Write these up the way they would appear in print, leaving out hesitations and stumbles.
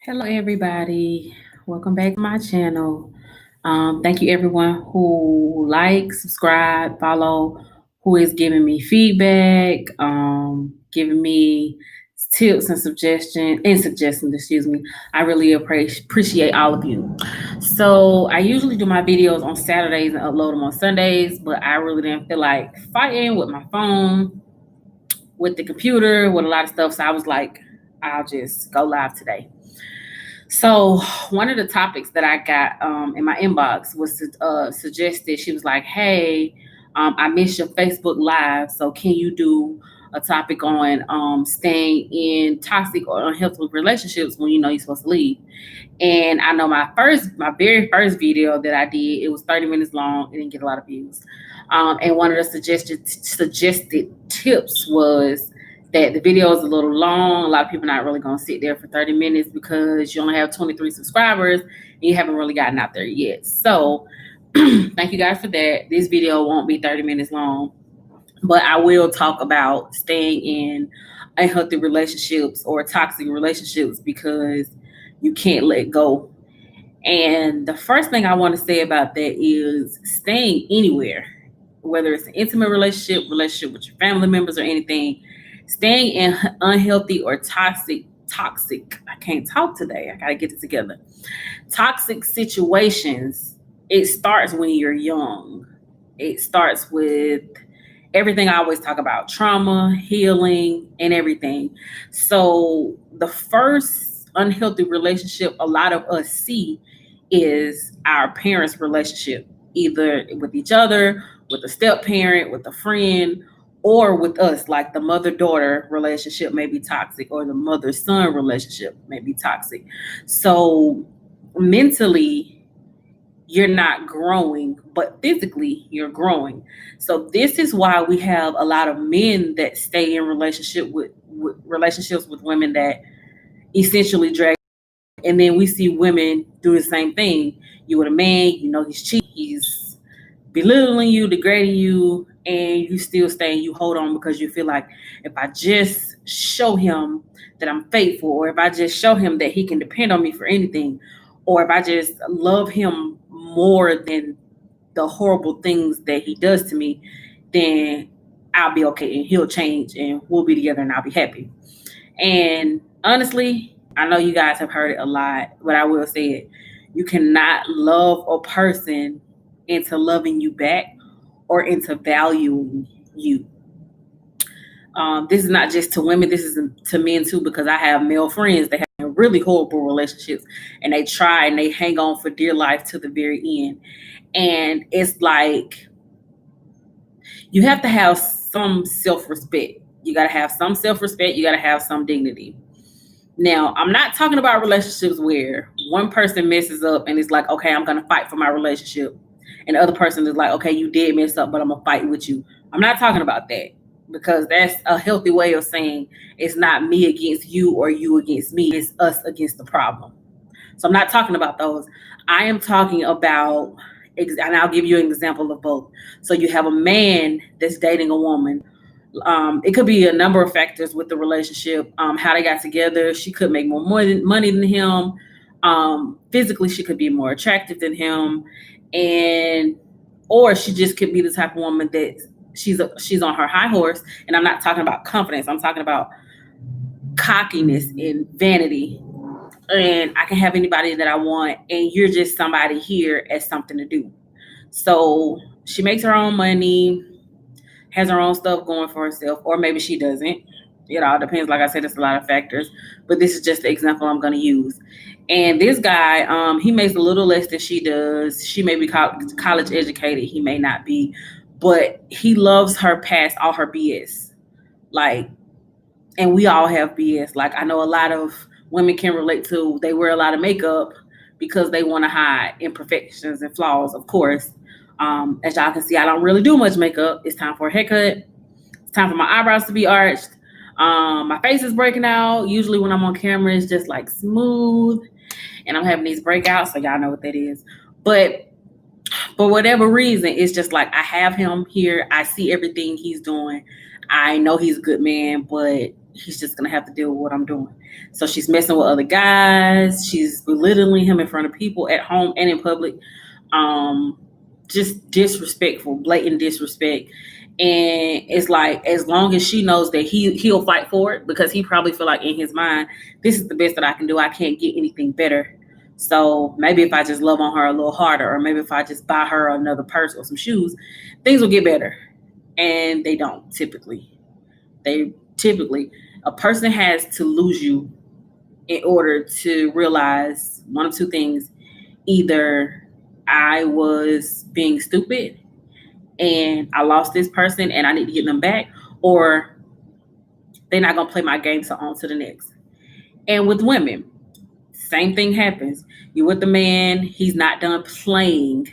Hello, everybody. Welcome back to my channel. Thank you, everyone who likes, subscribe, follow, who is giving me feedback, giving me tips and suggestions. Excuse me. I really appreciate all of you. So I usually do my videos on Saturdays and upload them on Sundays, but I really didn't feel like fighting with my phone, with the computer, with a lot of stuff. So I was like, I'll just go live today. So one of the topics that I got in my inbox was suggested. She was like, "Hey, I missed your Facebook Live, so can you do a topic on staying in toxic or unhealthy relationships when you know you're supposed to leave?" And I know my very first video that I did, it was 30 minutes long. It didn't get a lot of views. And one of the suggested tips was that the video is a little long. A lot of people are not really going to sit there for 30 minutes because you only have 23 subscribers and you haven't really gotten out there yet. So thank you guys for that. This video won't be 30 minutes long, but I will talk about staying in unhealthy relationships or toxic relationships because you can't let go. And the first thing I want to say about that is staying anywhere, whether it's an intimate relationship with your family members or anything, staying in unhealthy or toxic, I can't talk today. I got to get it together. Toxic situations, it starts when you're young. It starts with everything I always talk about, trauma, healing, and everything. So the first unhealthy relationship a lot of us see is our parents' relationship, either with each other, with a step parent, with a friend, or with us. Like the mother-daughter relationship may be toxic, or the mother-son relationship may be toxic. So mentally, you're not growing, but physically you're growing. So this is why we have a lot of men that stay in relationships with women that essentially drag. And then we see women do the same thing. You with a man, you know he's cheating, he's belittling you, degrading you, and you still stay and you hold on because you feel like if I just show him that I'm faithful, or if I just show him that he can depend on me for anything, or if I just love him more than the horrible things that he does to me, then I'll be okay and he'll change and we'll be together and I'll be happy. And honestly, I know you guys have heard it a lot, but I will say it. You cannot love a person into loving you back or into valuing you. This is not just to women, this is to men too, because I have male friends that have really horrible relationships and they try and they hang on for dear life to the very end. And it's like you have to have some self-respect. You got to have some self-respect. You got to have some dignity. Now, I'm not talking about relationships where one person messes up and it's like, okay, I'm going to fight for my relationship. And the other person is like, okay, you did mess up, but I'm going to fight with you. I'm not talking about that because that's a healthy way of saying it's not me against you or you against me. It's us against the problem. So I'm not talking about those. I am talking about, and I'll give you an example of both. So you have a man that's dating a woman. It could be a number of factors with the relationship, how they got together. She could make more money than him. Physically, she could be more attractive than him, and or she just could be the type of woman that she's on her high horse. And I'm not talking about confidence. I'm talking about cockiness and vanity. And I can have anybody that I want, and you're just somebody here as something to do. So she makes her own money, has her own stuff going for herself, or maybe she doesn't. It all depends. Like I said, there's a lot of factors, but this is just the example I'm going to use. And this guy, he makes a little less than she does. She may be college educated. He may not be, but he loves her past all her BS. Like, and we all have BS. Like, I know a lot of women can relate to, they wear a lot of makeup because they want to hide imperfections and flaws, of course. As y'all can see, I don't really do much makeup. It's time for a haircut. It's time for my eyebrows to be arched. My face is breaking out. Usually when I'm on camera, it's just like smooth. And I'm having these breakouts, so y'all know what that is. But for whatever reason, it's just like I have him here. I see everything he's doing. I know he's a good man, but he's just gonna have to deal with what I'm doing. So she's messing with other guys. She's belittling him in front of people at home and in public. Um, just disrespectful, blatant disrespect. And it's like, as long as she knows that he'll fight for it, because he probably feel like in his mind, this is the best that I can do. I can't get anything better. So maybe if I just love on her a little harder, or maybe if I just buy her another purse or some shoes, things will get better. And they don't typically. A person has to lose you in order to realize one of two things. Either I was being stupid and I lost this person and I need to get them back, or they're not gonna play my game, so on to the next. And with women, same thing happens. You with the man, he's not done playing.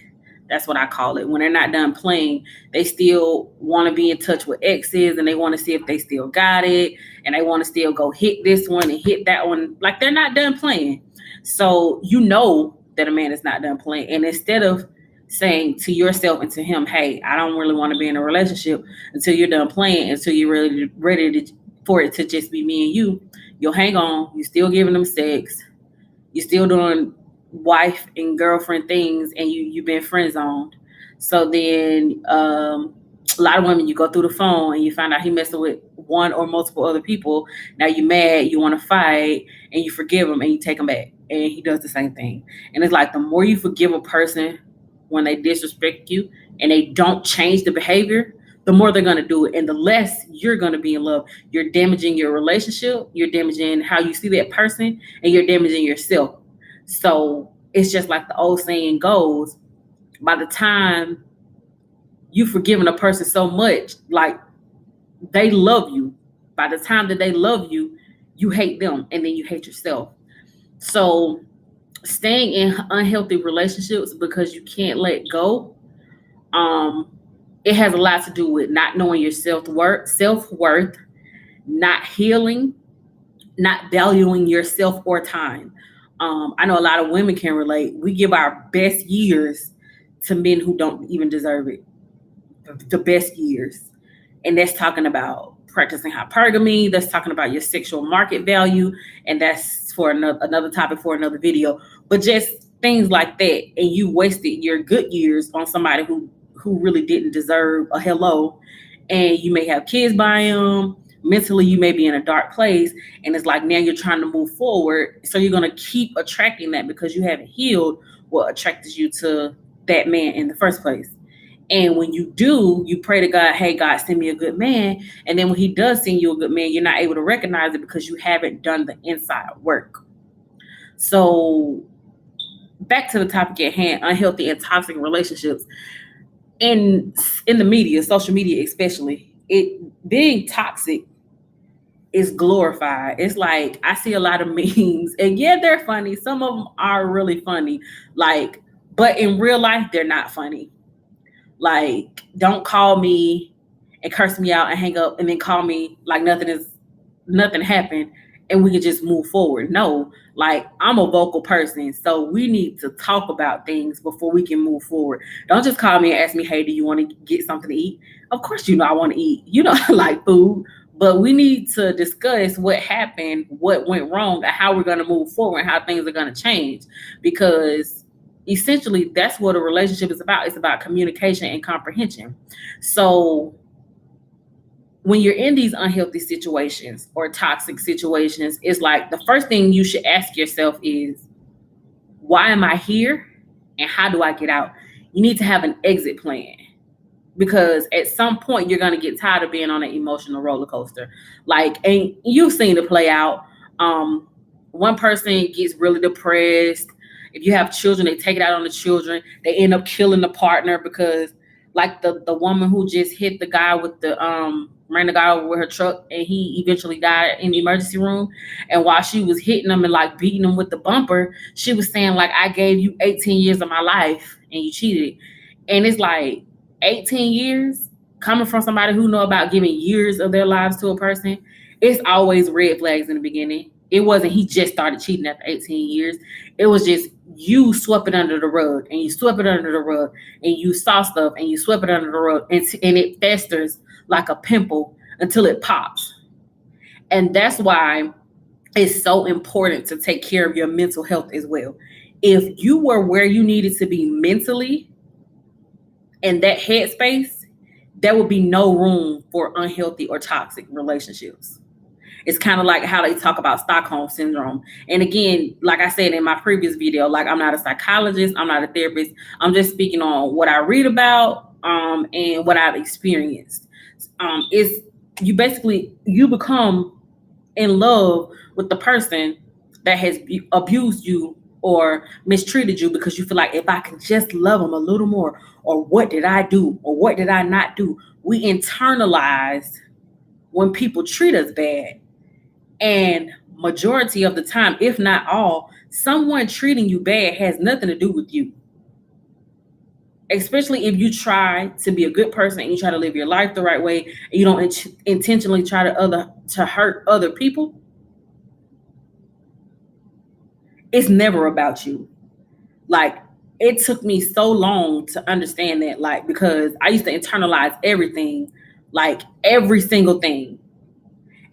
That's what I call it. When they're not done playing, they still want to be in touch with exes, and they want to see if they still got it, and they want to still go hit this one and hit that one. Like, they're not done playing. So you know that a man is not done playing. And instead of saying to yourself and to him, hey, I don't really want to be in a relationship until you're done playing, until you're really ready for it to just be me and you'll hang on. You're still giving them sex. You're still doing wife and girlfriend things, and you've been friend zoned. So then a lot of women, you go through the phone and you find out he messing with one or multiple other people. Now you're mad, you want to fight, and you forgive him and you take him back, and he does the same thing. And it's like, the more you forgive a person when they disrespect you and they don't change the behavior, the more they're going to do it, and the less you're going to be in love. You're damaging your relationship, you're damaging how you see that person, and you're damaging yourself. So it's just like the old saying goes, by the time you've forgiven a person so much, like, they love you. By the time that they love you, you hate them, and then you hate yourself. So staying in unhealthy relationships because you can't let go, it has a lot to do with not knowing your self-worth, not healing, not valuing yourself or time. I know a lot of women can relate. We give our best years to men who don't even deserve it. The best years. And that's talking about practicing hypergamy. That's talking about your sexual market value. And that's for another topic for another video. But just things like that. And you wasted your good years on somebody who really didn't deserve a hello. And you may have kids by them. Mentally, you may be in a dark place, and it's like, now you're trying to move forward. So you're going to keep attracting that because you haven't healed what attracted you to that man in the first place. And when you do, you pray to God, hey, God, send me a good man. And then when he does send you a good man, you're not able to recognize it because you haven't done the inside work. So back to the topic at hand, unhealthy and toxic relationships. In the media, social media especially, it being toxic is glorified. It's like, I see a lot of memes, and yeah, they're funny. Some of them are really funny, like, but in real life, they're not funny. Like, don't call me and curse me out and hang up, and then call me like nothing happened, and we can just move forward. No, like, I'm a vocal person, so we need to talk about things before we can move forward. Don't just call me and ask me, hey, do you want to get something to eat? Of course, you know I want to eat. You know I like food. But we need to discuss what happened, what went wrong, and how we're going to move forward, and how things are going to change. Because essentially, that's what a relationship is about. It's about communication and comprehension. So when you're in these unhealthy situations or toxic situations, it's like, the first thing you should ask yourself is, why am I here, and how do I get out? You need to have an exit plan. Because at some point you're going to get tired of being on an emotional roller coaster. Like, and you've seen it play out. One person gets really depressed. If you have children, they take it out on the children. They end up killing the partner because, like, the woman who just hit the guy with ran the guy over with her truck, and he eventually died in the emergency room. And while she was hitting him and like beating him with the bumper, she was saying, like, I gave you 18 years of my life and you cheated. And it's like, 18 years coming from somebody who know about giving years of their lives to a person, it's always red flags in the beginning. It wasn't he just started cheating after 18 years. It was just, you swept it under the rug, and you swept it under the rug, and you saw stuff, and you swept it under the rug, and it festers like a pimple until it pops. And that's why it's so important to take care of your mental health as well. If you were where you needed to be mentally in that headspace, there would be no room for unhealthy or toxic relationships. It's kind of like how they talk about Stockholm syndrome. And again, like I said in my previous video, like I'm not a psychologist, I'm not a therapist. I'm just speaking on what I read about and what I've experienced. It's you become in love with the person that has abused you or mistreated you because you feel like if I can just love them a little more, or what did I do, or what did I not do? We internalize when people treat us bad. And majority of the time, if not all, someone treating you bad has nothing to do with you. Especially if you try to be a good person and you try to live your life the right way, and you don't intentionally try to hurt other people. It's never about you. Like, it took me so long to understand that, like, because I used to internalize everything, like every single thing.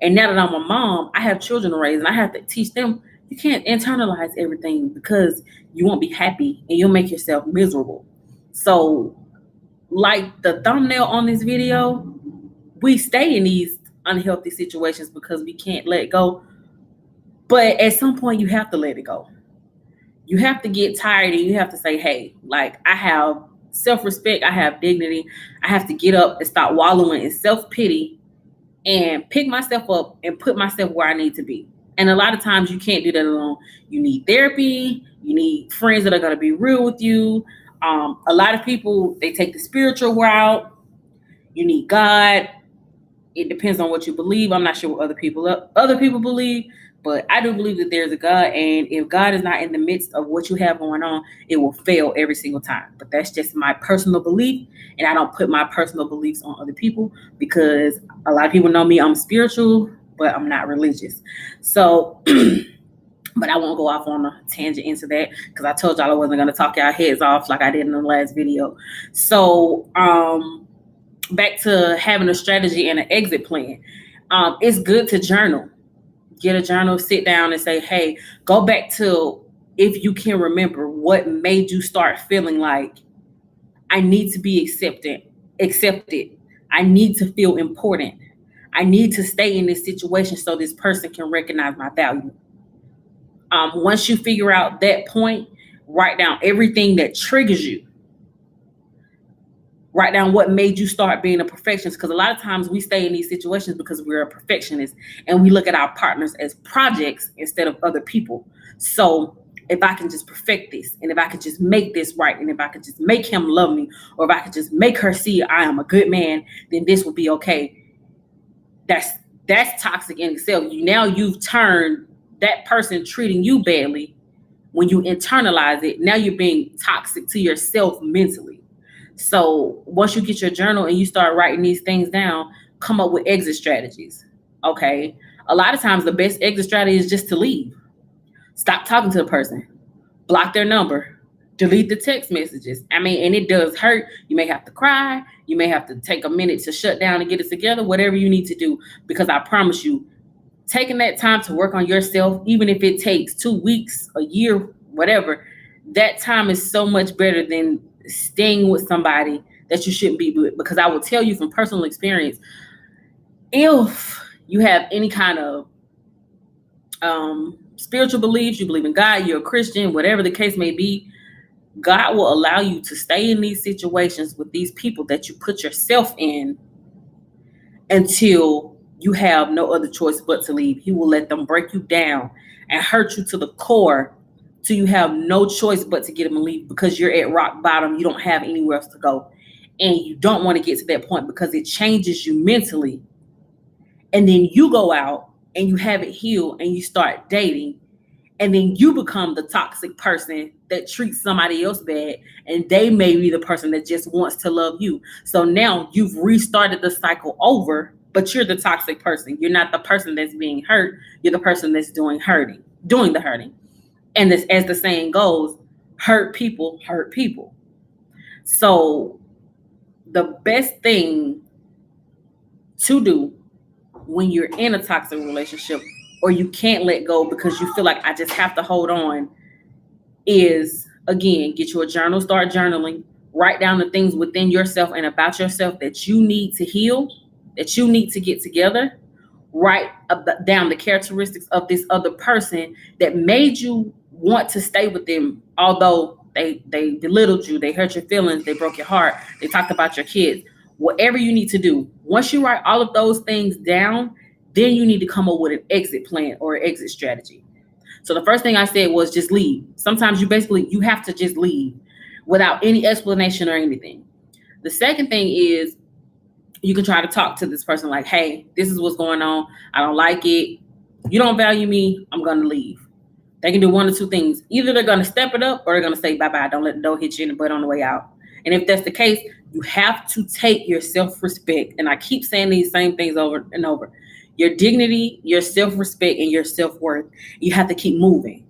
And now that I'm a mom, I have children to raise and I have to teach them you can't internalize everything because you won't be happy and you'll make yourself miserable. So, like the thumbnail on this video, we stay in these unhealthy situations because we can't let go. But at some point, you have to let it go. You have to get tired and you have to say, hey, like, I have self-respect, I have dignity. I have to get up and stop wallowing in self-pity and pick myself up and put myself where I need to be. And a lot of times you can't do that alone. You need therapy. You need friends that are going to be real with you. A lot of people, they take the spiritual route. You need God. It depends on what you believe. I'm not sure what other people believe, but I do believe that there's a God. And if God is not in the midst of what you have going on, it will fail every single time. But that's just my personal belief. And I don't put my personal beliefs on other people because a lot of people know me. I'm spiritual, but I'm not religious. So, but I won't go off on a tangent into that because I told y'all I wasn't going to talk y'all heads off like I did in the last video. So, back to having a strategy and an exit plan. It's good to journal. Get a journal, sit down and say, hey, go back to, if you can remember, what made you start feeling like I need to be accepted. I need to feel important. I need to stay in this situation so this person can recognize my value. Once you figure out that point, write down everything that triggers you. Write down what made you start being a perfectionist, because a lot of times we stay in these situations because we're a perfectionist and we look at our partners as projects instead of other people. So if I can just perfect this, and if I could just make this right, and if I could just make him love me, or if I could just make her see I am a good man, then this will be okay. That's toxic in itself. You've turned that person treating you badly. When you internalize it, now you're being toxic to yourself mentally. So once you get your journal and you start writing these things down, come up with exit strategies. Okay. A lot of times the best exit strategy is just to leave. Stop talking to the person. Block their number. Delete the text messages. And it does hurt. You may have to cry. You may have to take a minute to shut down and get it together, whatever you need to do. Because I promise you, taking that time to work on yourself, even if it takes 2 weeks, a year, whatever, that time is so much better than staying with somebody that you shouldn't be with. Because I will tell you from personal experience, if you have any kind of spiritual beliefs, you believe in God, you're a Christian, whatever the case may be, God will allow you to stay in these situations with these people that you put yourself in until you have no other choice but to leave. He will let them break you down and hurt you to the core till you have no choice but to get them and leave, because you're at rock bottom. You don't have anywhere else to go. And you don't want to get to that point because it changes you mentally. And then you go out and you have it healed and you start dating. And then you become the toxic person that treats somebody else bad. And they may be the person that just wants to love you. So now you've restarted the cycle over, but you're the toxic person. You're not the person that's being hurt. You're the person that's doing the hurting. And this, as the saying goes, hurt people hurt people. So the best thing to do when you're in a toxic relationship or you can't let go because you feel like I just have to hold on is, again, get you a journal, start journaling, write down the things within yourself and about yourself that you need to heal, that you need to get together. Write down the characteristics of this other person that made you want to stay with them, although they belittled you, they hurt your feelings, they broke your heart, they talked about your kids. Whatever you need to do, once you write all of those things down, then you need to come up with an exit plan or an exit strategy. So the first thing I said was just leave. Sometimes you have to just leave without any explanation or anything. The second thing is you can try to talk to this person like, hey, this is what's going on. I don't like it. You don't value me. I'm going to leave. They can do one or two things. Either they're going to step it up or they're going to say, bye-bye. Don't let the door hit you in the butt on the way out. And if that's the case, you have to take your self-respect. And I keep saying these same things over and over. Your dignity, your self-respect, and your self-worth. You have to keep moving.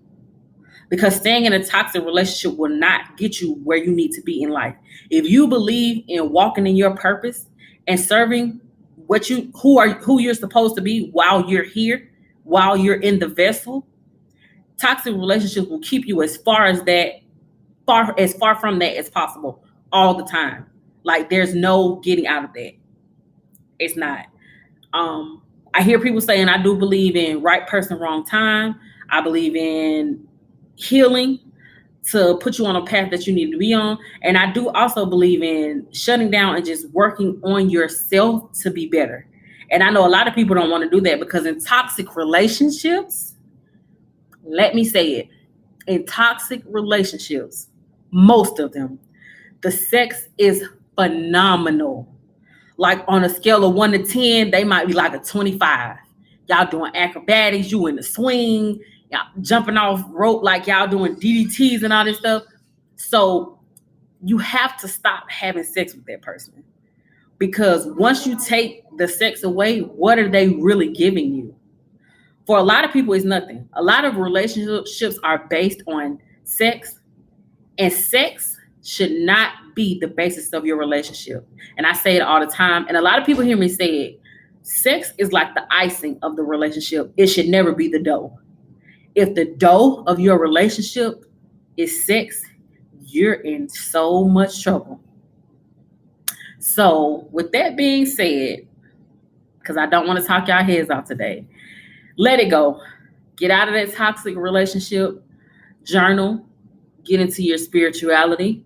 Because staying in a toxic relationship will not get you where you need to be in life. If you believe in walking in your purpose and serving who you're supposed to be while you're here, while you're in the vessel, toxic relationships will keep you as far from that as possible all the time. Like there's no getting out of that. It's not. I hear people saying I do believe in right person, wrong time. I believe in healing to put you on a path that you need to be on. And I do also believe in shutting down and just working on yourself to be better. And I know a lot of people don't want to do that because in toxic relationships, let me say it, in toxic relationships, most of them, the sex is phenomenal. Like on a scale of 1 to 10, they might be like a 25. Y'all doing acrobatics, you in the swing, y'all jumping off rope like y'all doing DDTs and all this stuff. So you have to stop having sex with that person. Because once you take the sex away, what are they really giving you? For a lot of people, it's nothing. A lot of relationships are based on sex, and sex should not be the basis of your relationship. And I say it all the time. And a lot of people hear me say it. Sex is like the icing of the relationship. It should never be the dough. If the dough of your relationship is sex, you're in so much trouble. So with that being said, because I don't want to talk y'all heads off today, let it go. Get out of that toxic relationship. Journal. Get into your spirituality.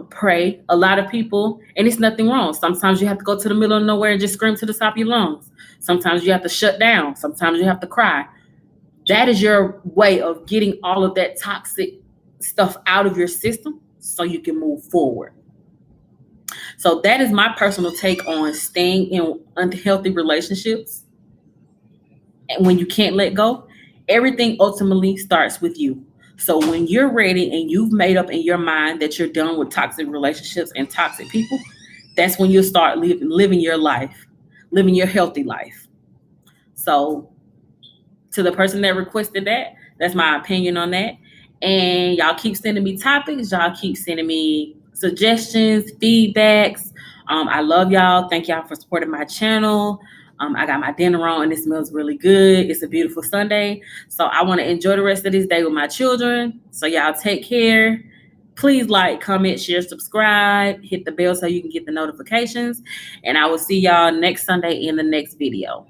Pray. A lot of people, and it's nothing wrong. Sometimes you have to go to the middle of nowhere and just scream to the top of your lungs. Sometimes you have to shut down. Sometimes you have to cry. That is your way of getting all of that toxic stuff out of your system so you can move forward. So that is my personal take on staying in unhealthy relationships. And when you can't let go, everything ultimately starts with you. So when you're ready and you've made up in your mind that you're done with toxic relationships and toxic people, that's when you'll start living your life, living your healthy life. So to the person that requested that, that's my opinion on that. And y'all keep sending me topics. Y'all keep sending me suggestions, feedbacks. I love y'all. Thank y'all for supporting my channel. I got my dinner on and it smells really good. It's a beautiful Sunday. So I want to enjoy the rest of this day with my children. So y'all take care. Please like, comment, share, subscribe, hit the bell so you can get the notifications. And I will see y'all next Sunday in the next video.